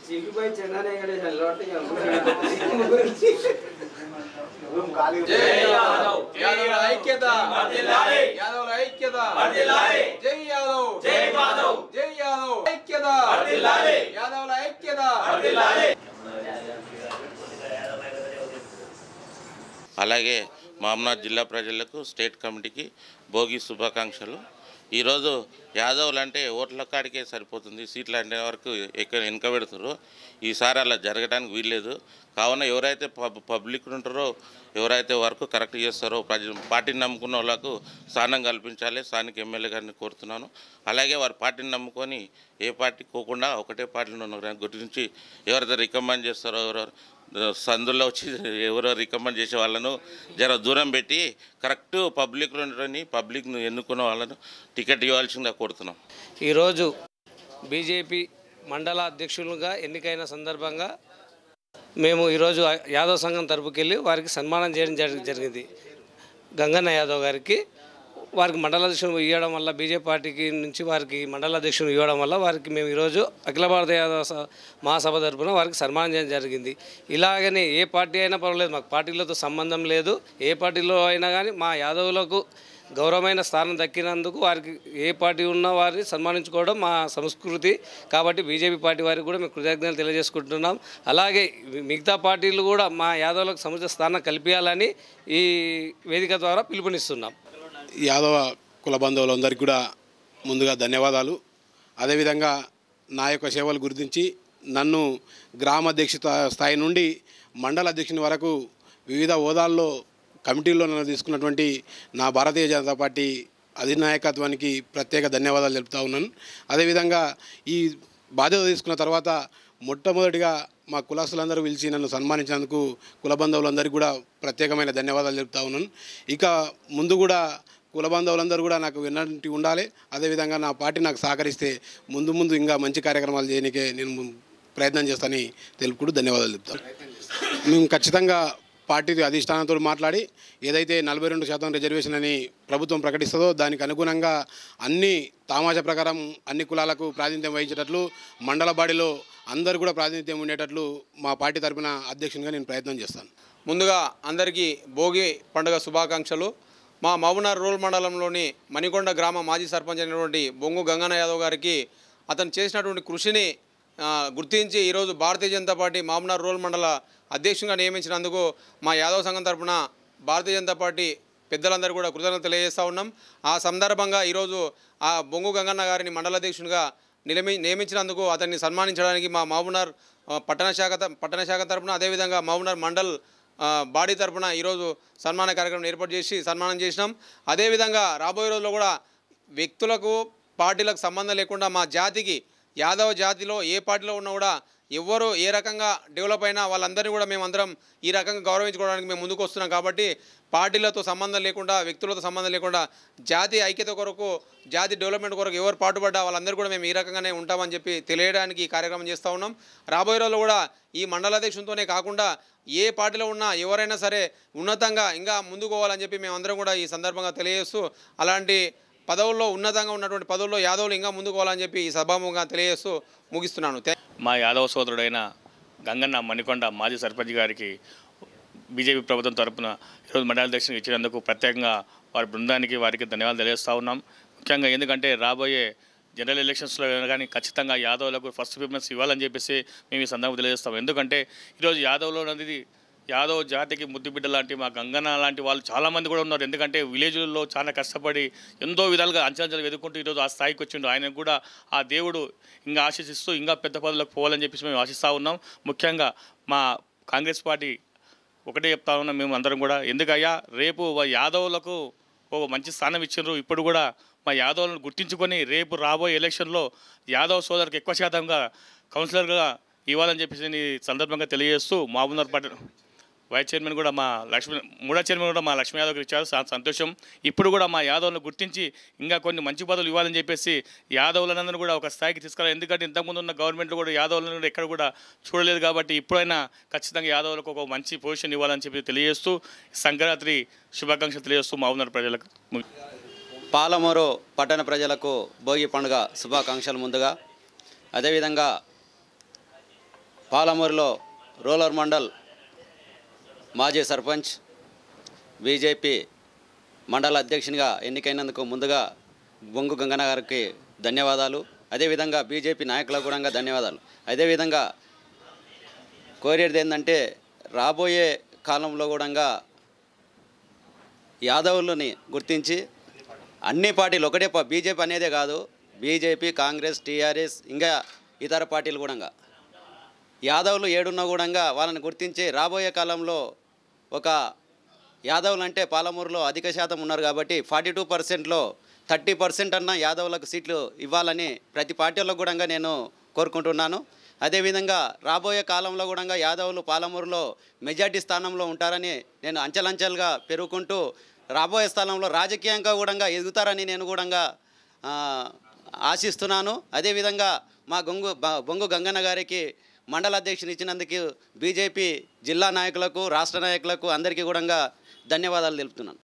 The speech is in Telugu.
సింగిపోయి చెన్నై ఐక్యత యాదవ్ ఐక్యత జై యాదవ్ జై మాధవ్ జై యాదవ్ ఐక్యత యాదవ్ ఐక్యత. అలాగే మామనాథ్ జిల్లా ప్రజలకు స్టేట్ కమిటీకి భోగి శుభాకాంక్షలు. ఈరోజు యాదవులు అంటే ఓట్ల కాడికే సరిపోతుంది, సీట్లు అంటే వరకు వెనుక పెడుతున్నారు. ఈసారి అలా జరగడానికి వీల్లేదు. కావున ఎవరైతే పబ్లిక్ ఉంటారో, ఎవరైతే వర్క్ కరెక్ట్ చేస్తారో పార్టీని నమ్ముకున్న వాళ్ళకు స్థానం కల్పించాలి. స్థానిక ఎమ్మెల్యే గారిని కోరుతున్నాను. అలాగే వారి పార్టీని నమ్ముకొని ఏ పార్టీ పోకుండా ఒకటే పార్టీలో ఉన్న గురించి ఎవరైతే రికమెండ్ చేస్తారో, ఎవరెవరు సందుల్లో వచ్చి ఎవరో రికమెండ్ చేసే వాళ్ళను జర దూరం పెట్టి కరెక్ట్ పబ్లిక్ను ఎన్నుకున్న వాళ్ళను టికెట్ ఇవ్వాల్సిందిగా కోరుతున్నాం. ఈరోజు బీజేపీ మండల అధ్యక్షులుగా ఎన్నికైన సందర్భంగా మేము ఈరోజు యాదవ్ సంఘం తరపుకెళ్ళి వారికి సన్మానం చేయడం జరిగింది. గంగన్న యాదవ్ గారికి వారికి మండలాధ్యక్షులు ఇవ్వడం వల్ల, బీజేపీ పార్టీకి నుంచి వారికి మండలాధ్యక్షులు ఇవ్వడం వల్ల వారికి మేము ఈరోజు అఖిల భారత యాదవ మహాసభ తరపున వారికి సన్మానం చేయడం జరిగింది. ఇలాగనే ఏ పార్టీ అయినా పర్వాలేదు, మాకు పార్టీలతో సంబంధం లేదు. ఏ పార్టీలో అయినా కానీ మా యాదవులకు గౌరవమైన స్థానం దక్కినందుకు వారికి ఏ పార్టీ ఉన్న వారిని సన్మానించుకోవడం మా సంస్కృతి. కాబట్టి బీజేపీ పార్టీ వారికి కూడా మేము కృతజ్ఞతలు తెలియజేసుకుంటున్నాం. అలాగే మిగతా పార్టీలు కూడా మా యాదవులకు సముచిత స్థానం కల్పించాలని ఈ వేదిక ద్వారా పిలుపునిస్తున్నాం. యాదవ కుల బంధువులందరికీ కూడా ముందుగా ధన్యవాదాలు. అదేవిధంగా నా యొక్క సేవలు గుర్తించి నన్ను గ్రామ అధ్యక్ష స్థాయి నుండి మండల అధ్యక్షుని వరకు వివిధ హోదాల్లో కమిటీల్లో నన్ను తీసుకున్నటువంటి నా భారతీయ జనతా పార్టీ అధినాయకత్వానికి ప్రత్యేక ధన్యవాదాలు తెలుపుతా ఉన్నాను. అదేవిధంగా ఈ బాధ్యత తీసుకున్న తర్వాత మొట్టమొదటిగా మా కులస్తులందరూ పిలిచి నన్ను సన్మానించినందుకు కుల బంధువులందరికీ కూడా ప్రత్యేకమైన ధన్యవాదాలు తెలుపుతా ఉన్నాను. ఇక ముందు కూడా కుల బంధువులందరూ కూడా నాకు విన్నట్టు ఉండాలి. అదేవిధంగా నా పార్టీ నాకు సహకరిస్తే ముందు ఇంకా మంచి కార్యక్రమాలు చేయడానికే నేను ప్రయత్నం చేస్తానని తెలుపుకుంటూ ధన్యవాదాలు చెప్తాను. మేము ఖచ్చితంగా పార్టీ అధిష్టానంతో మాట్లాడి ఏదైతే 42% రిజర్వేషన్ అని ప్రభుత్వం ప్రకటిస్తుందో దానికి అనుగుణంగా అన్ని తామాషా ప్రకారం అన్ని కులాలకు ప్రాతినిధ్యం వహించేటట్లు మండల బాడీలో అందరూ కూడా ప్రాతినిధ్యం ఉండేటట్లు మా పార్టీ తరఫున అధ్యక్షునిగా నేను ప్రయత్నం చేస్తాను. ముందుగా అందరికీ భోగి పండుగ శుభాకాంక్షలు. మా మహబూబ్నగర్ రూరల్ మండలంలోని మణికొండ గ్రామ మాజీ సర్పంచ్ అయినటువంటి బొంగు గంగన్న యాదవ్ గారికి అతను చేసినటువంటి కృషిని గుర్తించి ఈరోజు భారతీయ జనతా పార్టీ మహబూబ్నగర్ రూరల్ మండల అధ్యక్షునిగా నియమించినందుకు మా యాదవ్ సంఘం తరఫున భారతీయ జనతా పార్టీ పెద్దలందరూ కూడా కృతజ్ఞతలు తెలియజేస్తూ ఉన్నాం. ఆ సందర్భంగా ఈరోజు ఆ బొంగు గంగన్న గారిని మండల అధ్యక్షునిగా నియమించినందుకు అతన్ని సన్మానించడానికి మా మహబూబ్నగర్ పట్టణ శాఖ తరఫున, అదేవిధంగా మహబూబ్నగర్ మండల్ బాడీ తరఫున ఈరోజు సన్మాన కార్యక్రమం ఏర్పాటు చేసి సన్మానం చేసినాం. అదేవిధంగా రాబోయే రోజుల్లో కూడా వ్యక్తులకు పార్టీలకు సంబంధం లేకుండా మా జాతికి, యాదవ జాతిలో ఏ పార్టీలో ఉన్నా కూడా ఎవరు ఏ రకంగా డెవలప్ అయినా వాళ్ళందరినీ కూడా మేమందరం ఈ రకంగా గౌరవించుకోవడానికి మేము ముందుకు వస్తున్నాం. కాబట్టి పార్టీలతో సంబంధం లేకుండా, వ్యక్తులతో సంబంధం లేకుండా జాతి ఐక్యత కొరకు, జాతి డెవలప్మెంట్ కొరకు ఎవరు పాటుపడ్డా వాళ్ళందరూ కూడా మేము ఈ రకంగానే ఉంటామని చెప్పి తెలియడానికి ఈ కార్యక్రమం చేస్తూ ఉన్నాం. రాబోయే రోజుల్లో కూడా ఈ మండలాధ్యక్షునితోనే కాకుండా ఏ పార్టీలో ఉన్నా ఎవరైనా సరే ఉన్నతంగా ఇంకా ముందుకు పోవాలని చెప్పి మేమందరం కూడా ఈ సందర్భంగా తెలియజేస్తూ, అలాంటి పదవుల్లో ఉన్నతంగా ఉన్నటువంటి పదవుల్లో యాదవులు ఇంకా ముందుకు పోవాలని చెప్పి ఈ సభాముఖంగా తెలియజేస్తూ ముగిస్తున్నాను. మా యాదవ సోదరుడైన గంగన్న మణికొండ మాజీ సర్పంచ్ గారికి బీజేపీ ప్రభుత్వం తరఫున ఈరోజు మండలాధ్యక్షునికి ఇచ్చినందుకు ప్రత్యేకంగా వారి బృందానికి వారికి ధన్యవాదాలు తెలియజేస్తూ ఉన్నాం. ముఖ్యంగా ఎందుకంటే రాబోయే జనరల్ ఎలక్షన్స్లో కానీ ఖచ్చితంగా యాదవులకు ఫస్ట్ ప్రిఫరెన్స్ ఇవ్వాలని చెప్పేసి మేము ఈ సందర్భంగా తెలియజేస్తాం. ఎందుకంటే ఈరోజు యాదవ్లో అనేది యాదవ్ జాతికి ముద్దుబిడ్డ లాంటి మా గంగన్న లాంటి వాళ్ళు చాలామంది కూడా ఉన్నారు. ఎందుకంటే విలేజ్లలో చాలా కష్టపడి ఎంతో విధాలుగా అంచెలంచెలు వెతుక్కుంటూ ఈరోజు ఆ స్థాయికి వచ్చిండు. ఆయనకు కూడా ఆ దేవుడు ఇంకా ఆశీస్సిస్తూ ఇంకా పెద్ద పదవులకు పోవాలని చెప్పేసి మేము ఆశిస్తూ ఉన్నాం. ముఖ్యంగా మా కాంగ్రెస్ పార్టీ ఒకటే చెప్తా ఉన్నాం మేము అందరం కూడా, ఎందుకయ్యా రేపు యాదవులకు ఒక మంచి స్థానం ఇచ్చిండ్రు. ఇప్పుడు కూడా మా యాదవులను గుర్తించుకొని రేపు రాబోయే ఎలక్షన్లో యాదవ్ సోదరులకు ఎక్కువ శాతంగా కౌన్సిలర్గా ఇవ్వాలని చెప్పేసి ఈ సందర్భంగా తెలియజేస్తూ వైస్ చైర్మన్ కూడా మా మూడో చైర్మన్ కూడా మా లక్ష్మీ యాదవ్కి ఇచ్చారు. సంతోషం. ఇప్పుడు కూడా మా యాదవ్లను గుర్తించి ఇంకా కొన్ని మంచి పదవులు ఇవ్వాలని చెప్పేసి యాదవులందరూ కూడా ఒక స్థాయికి తీసుకెళ్ళాలి. ఎందుకంటే ఇంతకుముందు ఉన్న గవర్నమెంట్లో కూడా యాదవులను కూడా ఎక్కడ కూడా చూడలేదు. కాబట్టి ఇప్పుడైనా ఖచ్చితంగా యాదవులకు ఒక మంచి పొజిషన్ ఇవ్వాలని చెప్పి తెలియజేస్తూ సంక్రాంతి శుభాకాంక్షలు తెలియజేస్తూ మహబూబ్నగర్ ప్రజలకు. పాలమూరు పట్టణ ప్రజలకు భోగి పండుగ శుభాకాంక్షలు ముందుగా. అదేవిధంగా పాలమూరులో రూరల్ మండల్ మాజీ సర్పంచ్ బీజేపీ మండల అధ్యక్షునిగా ఎన్నికైనందుకు ముందుగా బొంగు గంగన్న గారికి ధన్యవాదాలు. అదేవిధంగా బీజేపీ నాయకులకు కూడా ధన్యవాదాలు. అదేవిధంగా కోరేది ఏంటంటే రాబోయే కాలంలో కూడా యాదవులని గుర్తించి అన్ని పార్టీలు ఒకటే బీజేపీ అనేదే కాదు, బీజేపీ, కాంగ్రెస్, టీఆర్ఎస్ ఇంకా ఇతర పార్టీలు కూడా యాదవులు ఏడున్నా కూడా వాళ్ళని గుర్తించి రాబోయే కాలంలో ఒక యాదవులు అంటే పాలమూరులో అధిక శాతం ఉన్నారు కాబట్టి 42%లో 30% అన్న యాదవులకు సీట్లు ఇవ్వాలని ప్రతి పార్టీలో కూడా నేను కోరుకుంటున్నాను. అదేవిధంగా రాబోయే కాలంలో కూడా యాదవులు పాలమూరులో మెజార్టీ స్థానంలో ఉంటారని నేను అంచెలంచెలుగా పెరుగుకుంటూ రాబోయే స్థలంలో రాజకీయంగా కూడా ఎదుగుతారని నేను కూడా ఆశిస్తున్నాను. అదేవిధంగా మా బొంగు గంగన్న గారికి మండల అధ్యక్షుని ఇచ్చినందుకు బీజేపీ జిల్లా నాయకులకు, రాష్ట్ర నాయకులకు అందరికీ కూడా ధన్యవాదాలు తెలుపుతున్నాను.